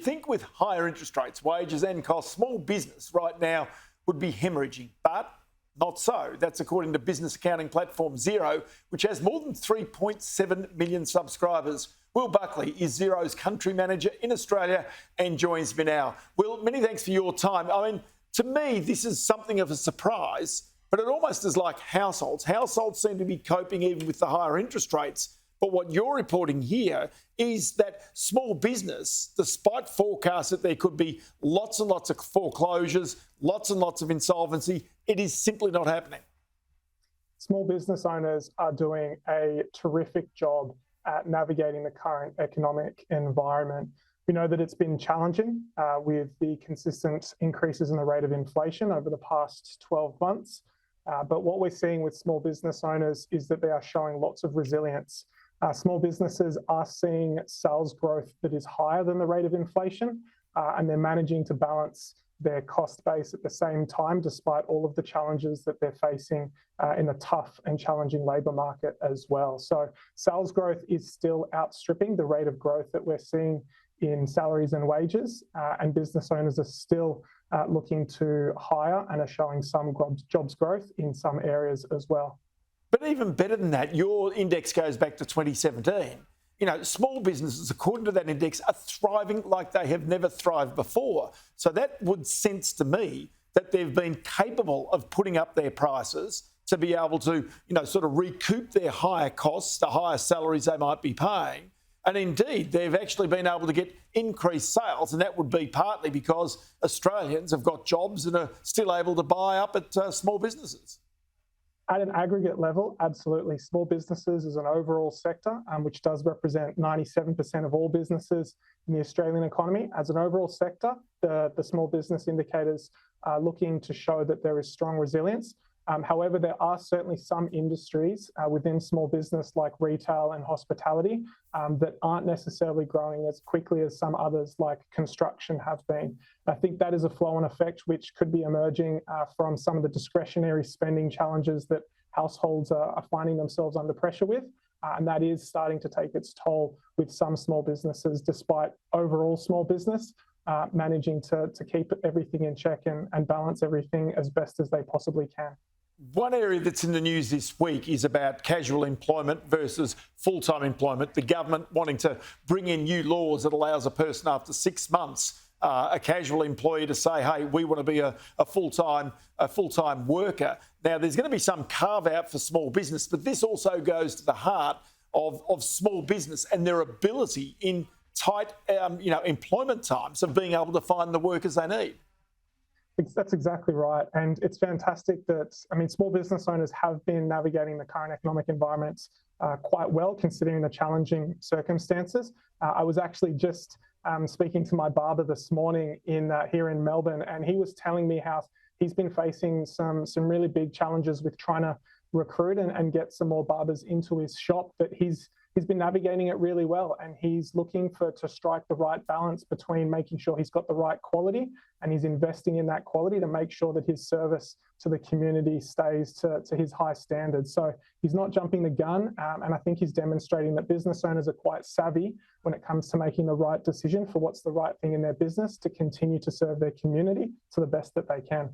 think with higher interest rates, wages and costs, small business right now would be hemorrhaging, but not so. That's according to business accounting platform Xero, which has more than 3.7 million subscribers. Will Buckley is Xero's country manager in Australia and joins me now. Will, many thanks for your time. I mean, to me, this is something of a surprise, but it almost is like households. Households seem to be coping even with the higher interest rates. But what you're reporting here is that small business, despite forecasts that there could be lots and lots of foreclosures, lots and lots of insolvency, it is simply not happening. Small business owners are doing a terrific job at navigating the current economic environment. We know that it's been challenging with the consistent increases in the rate of inflation over the past 12 months. But what we're seeing with small business owners is that they are showing lots of resilience. Small businesses are seeing sales growth that is higher than the rate of inflation, and they're managing to balance their cost base at the same time, despite all of the challenges that they're facing in a tough and challenging labour market as well. So sales growth is still outstripping the rate of growth that we're seeing in salaries and wages, and business owners are still looking to hire and are showing some jobs growth in some areas as well. But even better than that, your index goes back to 2017. You know, small businesses, according to that index, are thriving like they have never thrived before. So that would sense to me that they've been capable of putting up their prices to be able to, sort of recoup their higher costs, the higher salaries they might be paying. And indeed, they've actually been able to get increased sales. And that would be partly because Australians have got jobs and are still able to buy up at small businesses. At an aggregate level, absolutely. Small businesses is an overall sector, which does represent 97% of all businesses in the Australian economy. As an overall sector, the small business indicators are looking to show that there is strong resilience. However, there are certainly some industries within small business like retail and hospitality that aren't necessarily growing as quickly as some others like construction have been. I think that is a flow-on effect which could be emerging from some of the discretionary spending challenges that households are finding themselves under pressure with. And that is starting to take its toll with some small businesses, despite overall small business managing to keep everything in check and balance everything as best as they possibly can. One area that's in the news this week is about casual employment versus full-time employment. The government wanting to bring in new laws that allows a person after 6 months, a casual employee, to say, hey, we want to be a full-time worker. Now, there's going to be some carve-out for small business, but this also goes to the heart of small business and their ability in tight employment times of being able to find the workers they need. That's exactly right. And it's fantastic that, small business owners have been navigating the current economic environment quite well, considering the challenging circumstances. I was actually just speaking to my barber this morning here in Melbourne, and he was telling me how he's been facing some really big challenges with trying to recruit and get some more barbers into his shop, but he's been navigating it really well, and he's looking to strike the right balance between making sure he's got the right quality and he's investing in that quality to make sure that his service to the community stays to his high standards. So he's not jumping the gun, and I think he's demonstrating that business owners are quite savvy when it comes to making the right decision for what's the right thing in their business to continue to serve their community to the best that they can.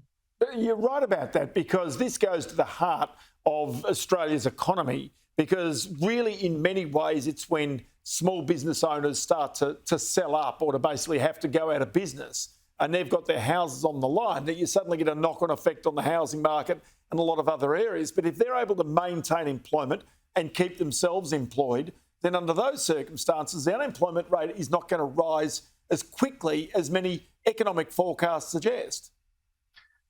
You're right about that, because this goes to the heart of Australia's economy. Because really, in many ways, it's when small business owners start to sell up or to basically have to go out of business and they've got their houses on the line that you suddenly get a knock-on effect on the housing market and a lot of other areas. But if they're able to maintain employment and keep themselves employed, then under those circumstances, the unemployment rate is not going to rise as quickly as many economic forecasts suggest.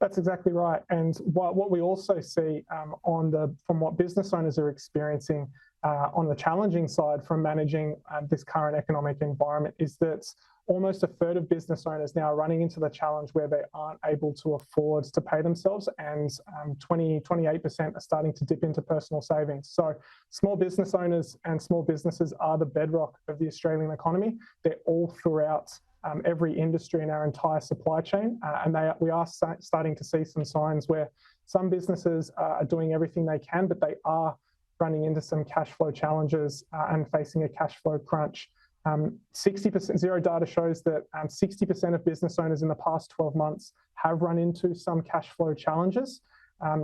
That's exactly right. And what we also see from what business owners are experiencing on the challenging side from managing this current economic environment is that almost a third of business owners now are running into the challenge where they aren't able to afford to pay themselves, and 28% are starting to dip into personal savings. So small business owners and small businesses are the bedrock of the Australian economy. They're all throughout every industry in our entire supply chain. And we are starting to see some signs where some businesses are doing everything they can, but they are running into some cash flow challenges and facing a cash flow crunch. 60% Xero data shows that 60% of business owners in the past 12 months have run into some cash flow challenges.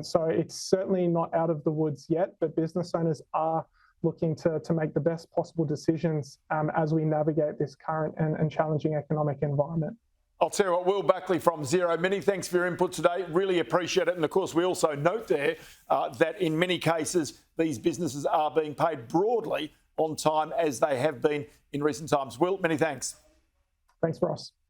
So it's certainly not out of the woods yet, but business owners are looking to make the best possible decisions as we navigate this current and challenging economic environment. I'll tell you what, Will Buckley from Xero, many thanks for your input today. Really appreciate it. And of course, we also note there that in many cases, these businesses are being paid broadly on time as they have been in recent times. Will, many thanks. Thanks, Ross.